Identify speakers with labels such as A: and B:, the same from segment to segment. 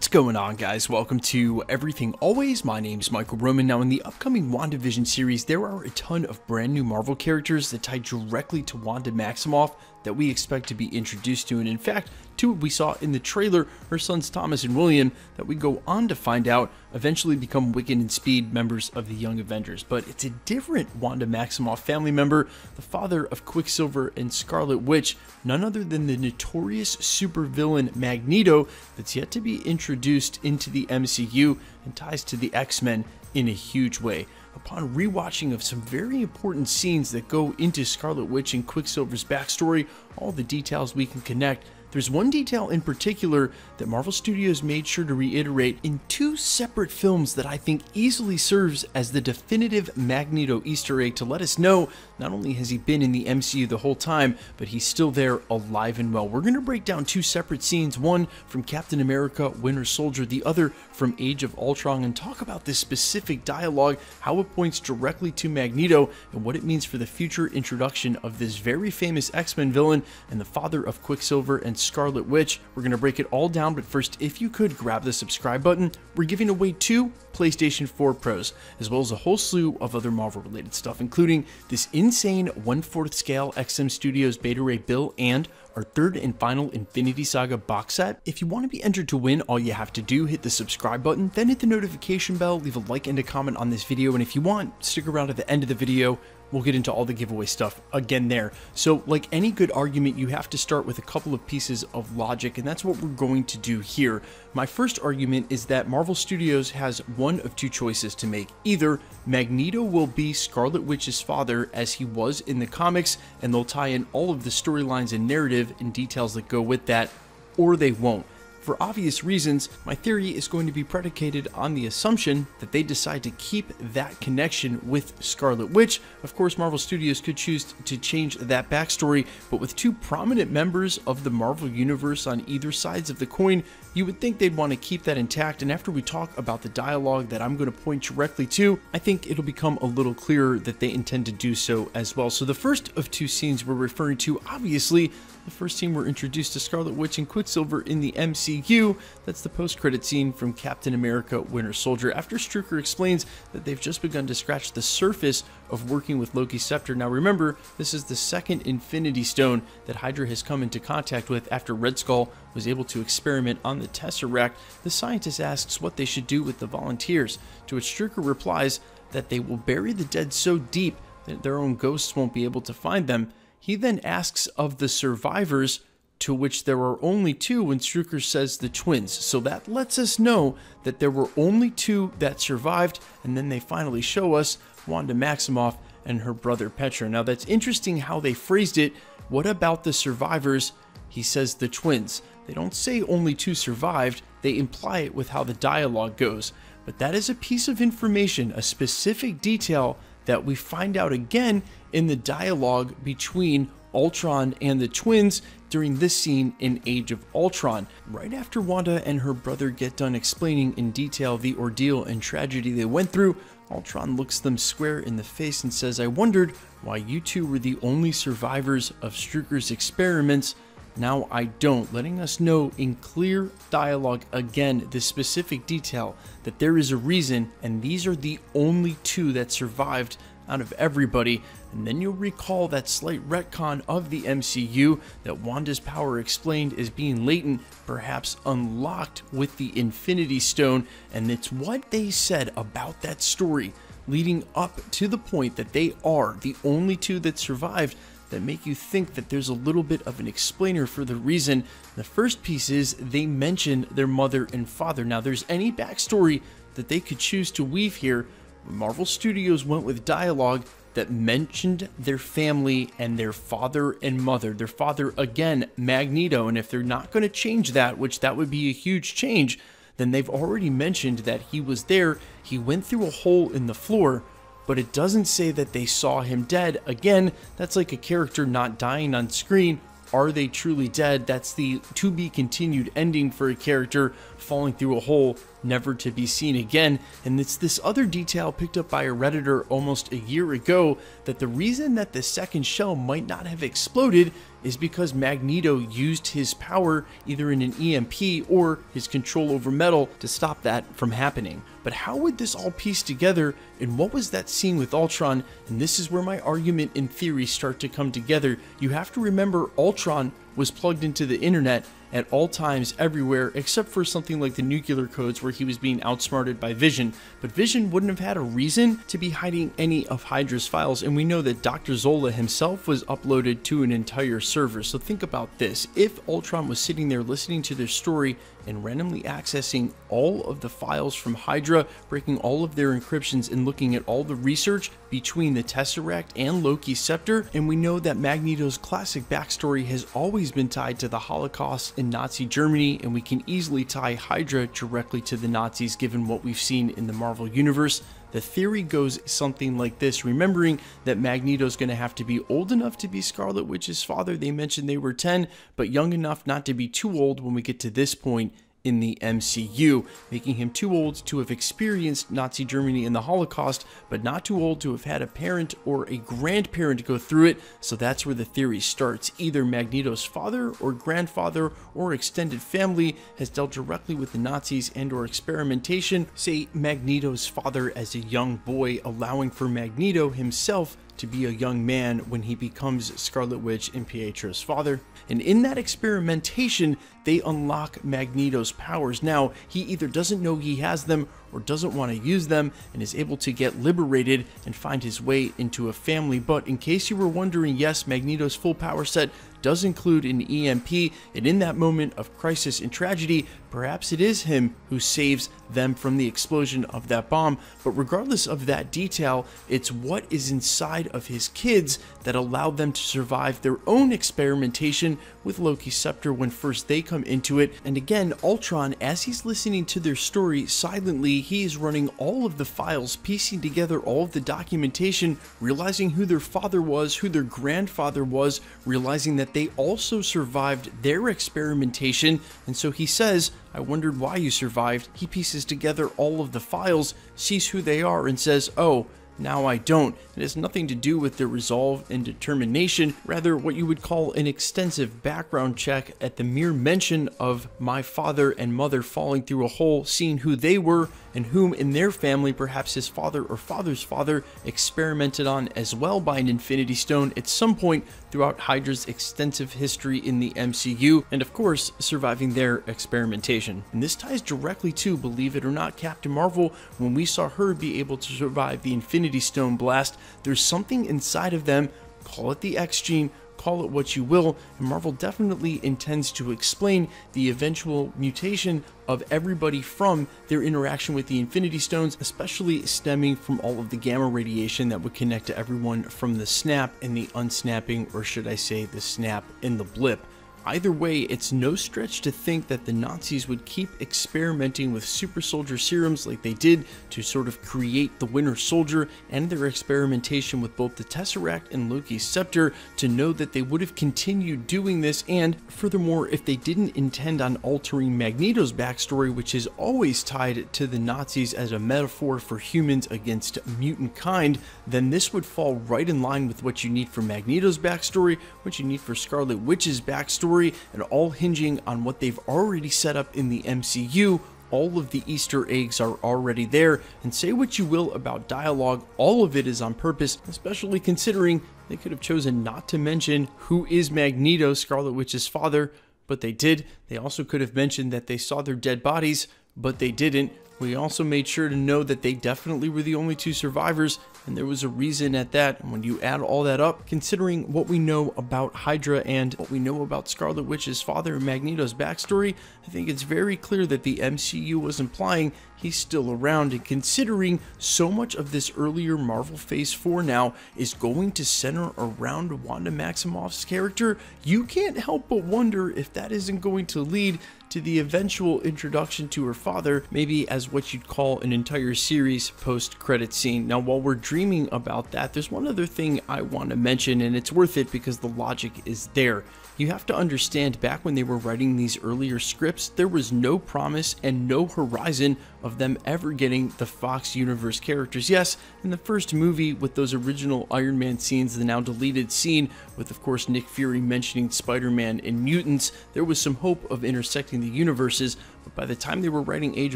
A: What's going on, guys? Welcome to Everything Always. My name is Michael Roman. Now, in the upcoming WandaVision series, there are a ton of brand new Marvel characters that tie directly to Wanda Maximoff that we expect to be introduced to. And in fact, two we saw in the trailer, her sons Thomas and William, that we go on to find out eventually become Wiccan and Speed members of the Young Avengers. But it's a different Wanda Maximoff family member, the father of Quicksilver and Scarlet Witch, none other than the notorious supervillain Magneto, that's yet to be introduced into the MCU and ties to the X-Men in a huge way. Upon rewatching of some very important scenes that go into Scarlet Witch and Quicksilver's backstory, all the details we can connect, there's one detail in particular that Marvel Studios made sure to reiterate in two separate films that I think easily serves as the definitive Magneto Easter egg to let us know not only has he been in the MCU the whole time, but he's still there alive and well. We're going to break down two separate scenes, one from Captain America Winter Soldier, the other from Age of Ultron, and talk about this specific dialogue, how it points directly to Magneto, and what it means for the future introduction of this very famous X-Men villain and the father of Quicksilver and Scarlet Witch. We're going to break it all down, but first, if you could grab the subscribe button. We're giving away two PlayStation 4 Pros, as well as a whole slew of other Marvel related stuff, including this insane 1/4 scale XM Studios Beta Ray bill and our third and final Infinity Saga box set. If you want to be entered to win, all you have to do, hit the subscribe button, then hit the notification bell, leave a like and a comment on this video, and if you want, stick around at the end of the video. We'll get into all the giveaway stuff again there. So like any good argument, you have to start with a couple of pieces of logic, and that's what we're going to do here. My first argument is that Marvel Studios has one of two choices to make. Either Magneto will be Scarlet Witch's father as he was in the comics, and they'll tie in all of the storylines and narrative and details that go with that, or they won't. For obvious reasons, my theory is going to be predicated on the assumption that they decide to keep that connection with Scarlet Witch. Of course, Marvel Studios could choose to change that backstory, but with two prominent members of the Marvel Universe on either sides of the coin, you would think they'd want to keep that intact. And after we talk about the dialogue that I'm going to point directly to, I think it'll become a little clearer that they intend to do so as well. So the first of two scenes we're referring to, obviously, the first scene we're introduced to Scarlet Witch and Quicksilver in the MCU. That's the post-credit scene from Captain America Winter Soldier, after Strucker explains that they've just begun to scratch the surface of working with Loki's scepter. Now remember, this is the second Infinity Stone that Hydra has come into contact with after Red Skull was able to experiment on the Tesseract. The scientist asks what they should do with the volunteers, to which Strucker replies that they will bury the dead so deep that their own ghosts won't be able to find them. He then asks of the survivors, to which there are only two when Strucker says the twins. So that lets us know that there were only two that survived, and then they finally show us Wanda Maximoff and her brother Petra. Now that's interesting how they phrased it. What about the survivors? He says the twins. They don't say only two survived, they imply it with how the dialogue goes. But that is a piece of information, a specific detail that we find out again in the dialogue between Ultron and the twins during this scene in Age of Ultron. Right after Wanda and her brother get done explaining in detail the ordeal and tragedy they went through, Ultron looks them square in the face and says, "I wondered why you two were the only survivors of Strucker's experiments. Now I don't," letting us know in clear dialogue again the specific detail that there is a reason, and these are the only two that survived out of everybody. And then you'll recall that slight retcon of the MCU, that Wanda's power explained as being latent, perhaps unlocked with the Infinity Stone, and it's what they said about that story leading up to the point that they are the only two that survived that make you think that there's a little bit of an explainer for the reason. The first piece is they mention their mother and father. Now there's any backstory that they could choose to weave here. Marvel Studios went with dialogue that mentioned their family and their father and mother. Their father, again, Magneto, and if they're not going to change that, which that would be a huge change, then they've already mentioned that he was there. He went through a hole in the floor, but it doesn't say that they saw him dead. Again, that's like a character not dying on screen. Are they truly dead? That's the to be continued ending for a character falling through a hole never to be seen again. And it's this other detail picked up by a Redditor almost a year ago, that the reason that the second shell might not have exploded is because Magneto used his power either in an EMP or his control over metal to stop that from happening. But how would this all piece together, and what was that scene with Ultron? And this is where my argument and theory start to come together. You have to remember, Ultron was plugged into the internet at all times everywhere, except for something like the nuclear codes where he was being outsmarted by Vision. But Vision wouldn't have had a reason to be hiding any of Hydra's files, and we know that Dr. Zola himself was uploaded to an entire server. So think about this: if Ultron was sitting there listening to their story and randomly accessing all of the files from Hydra, breaking all of their encryptions and looking at all the research between the Tesseract and Loki's scepter, and we know that Magneto's classic backstory has always been tied to the Holocaust in Nazi Germany, and we can easily tie Hydra directly to the Nazis given what we've seen in the Marvel Universe. The theory goes something like this, remembering that Magneto's going to have to be old enough to be Scarlet Witch's father. They mentioned they were 10, but young enough not to be too old when we get to this point in the MCU, making him too old to have experienced Nazi Germany and the Holocaust, but not too old to have had a parent or a grandparent go through it. So that's where the theory starts. Either Magneto's father or grandfather or extended family has dealt directly with the Nazis and or experimentation. Say Magneto's father as a young boy, allowing for Magneto himself to be a young man when he becomes Scarlet Witch and Pietro's father. And in that experimentation, they unlock Magneto's powers. Now, he either doesn't know he has them or doesn't want to use them and is able to get liberated and find his way into a family. But in case you were wondering, yes, Magneto's full power set does include an EMP, and in that moment of crisis and tragedy, perhaps it is him who saves them from the explosion of that bomb. But regardless of that detail, it's what is inside of his kids that allowed them to survive their own experimentation with Loki's scepter when first they come into it. And again, Ultron, as he's listening to their story silently, he is running all of the files, piecing together all of the documentation, realizing who their father was, who their grandfather was, realizing that they also survived their experimentation. And so he says, "I wondered why you survived." He pieces together all of the files, sees who they are, and says, "Oh, now I don't." It has nothing to do with their resolve and determination, rather what you would call an extensive background check at the mere mention of my father and mother falling through a hole, seeing who they were and whom in their family perhaps his father or father's father experimented on as well by an Infinity Stone at some point throughout Hydra's extensive history in the MCU, and of course surviving their experimentation. And this ties directly to, believe it or not, Captain Marvel. When we saw her be able to survive the Infinity Stone blast, there's something inside of them, call it the X gene, call it what you will, and Marvel definitely intends to explain the eventual mutation of everybody from their interaction with the Infinity Stones, especially stemming from all of the gamma radiation that would connect to everyone from the snap and the unsnapping, or should I say the snap and the blip. Either way, it's no stretch to think that the Nazis would keep experimenting with super soldier serums like they did to sort of create the Winter Soldier, and their experimentation with both the Tesseract and Loki's scepter to know that they would have continued doing this. And furthermore, if they didn't intend on altering Magneto's backstory, which is always tied to the Nazis as a metaphor for humans against mutant kind, then this would fall right in line with what you need for Magneto's backstory, what you need for Scarlet Witch's backstory, and all hinging on what they've already set up in the MCU. All of the Easter eggs are already there, and say what you will about dialogue, all of it is on purpose, especially considering they could have chosen not to mention who is Magneto, Scarlet Witch's father, but they did. They also could have mentioned that they saw their dead bodies, but they didn't. We also made sure to know that they definitely were the only two survivors, and there was a reason at that. And when you add all that up, considering what we know about Hydra and what we know about Scarlet Witch's father and Magneto's backstory, I think it's very clear that the MCU was implying he's still around. And considering so much of this earlier Marvel Phase 4 now is going to center around Wanda Maximoff's character, you can't help but wonder if that isn't going to lead to the eventual introduction to her father, maybe as what you'd call an entire series post-credit scene. Now, while we're dreaming about that, there's one other thing I want to mention, and it's worth it because the logic is there. You have to understand, back when they were writing these earlier scripts, there was no promise and no horizon of them ever getting the Fox universe characters. Yes, in the first movie with those original Iron Man scenes, the now deleted scene with, of course, Nick Fury mentioning Spider-Man and mutants, there was some hope of intersecting the universes, but by the time they were writing Age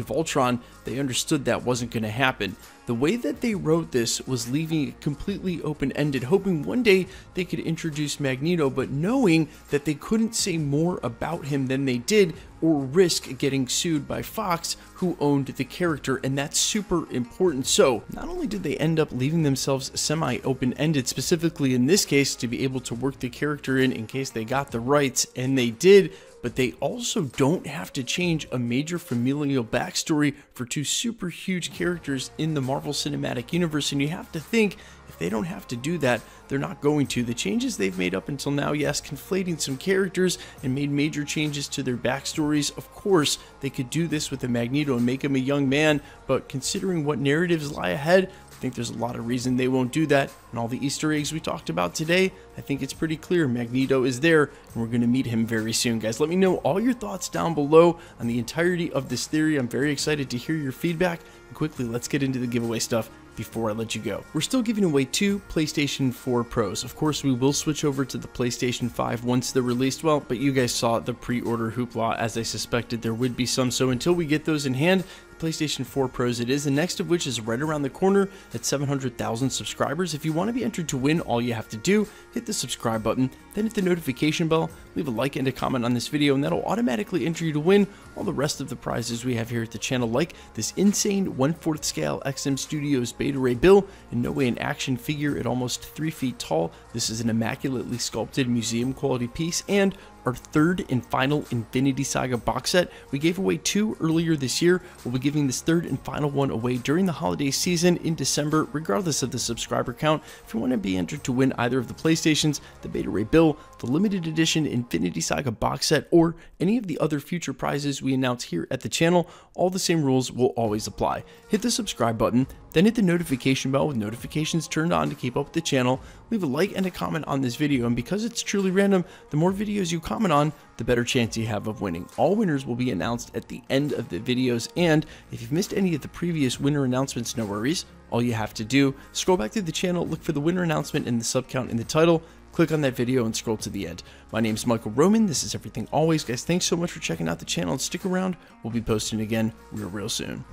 A: of Ultron, they understood that wasn't going to happen. The way that they wrote this was leaving it completely open-ended, hoping one day they could introduce Magneto, but knowing that they couldn't say more about him than they did or risk getting sued by Fox, who owned the character, and that's super important. So not only did they end up leaving themselves semi-open-ended, specifically in this case to be able to work the character in case they got the rights, and they did, but they also don't have to change a major familial backstory for two super huge characters in the Marvel Cinematic Universe, and you have to think, if they don't have to do that, they're not going to. The changes they've made up until now, yes, conflating some characters and made major changes to their backstories. Of course, they could do this with a Magneto and make him a young man, but considering what narratives lie ahead, I think there's a lot of reason they won't do that, and all the Easter eggs we talked about today, I think it's pretty clear Magneto is there, and we're going to meet him very soon. Guys, let me know all your thoughts down below on the entirety of this theory. I'm very excited to hear your feedback, and quickly, let's get into the giveaway stuff before I let you go. We're still giving away 2 PlayStation 4 Pros. Of course, we will switch over to the PlayStation 5 once they're released, well, but you guys saw the pre-order hoopla, as I suspected there would be some, so until we get those in hand, PlayStation 4 Pros it is, the next of which is right around the corner at 700,000 subscribers. If you want to be entered to win, all you have to do, hit the subscribe button, then hit the notification bell, leave a like and a comment on this video, and that'll automatically enter you to win all the rest of the prizes we have here at the channel, like this insane 1/4 scale XM Studios Beta Ray Bill, in no way an action figure at almost 3 feet tall. This is an immaculately sculpted museum quality piece, and our third and final Infinity Saga box set. We gave away 2 earlier this year. We'll be giving this third and final one away during the holiday season in December, regardless of the subscriber count. If you want to be entered to win either of the PlayStations, the Beta Ray Bill, the limited edition Infinity Saga box set, or any of the other future prizes we announce here at the channel, all the same rules will always apply. Hit the subscribe button, then hit the notification bell with notifications turned on to keep up with the channel. Leave a like and a comment on this video, and because it's truly random, the more videos you comment on, the better chance you have of winning. All winners will be announced at the end of the videos, and if you've missed any of the previous winner announcements, no worries. All you have to do, scroll back through the channel, look for the winner announcement and the sub count in the title, click on that video and scroll to the end. My name is Michael Roman, this is Everything Always. Guys, thanks so much for checking out the channel, and stick around, we'll be posting again real soon.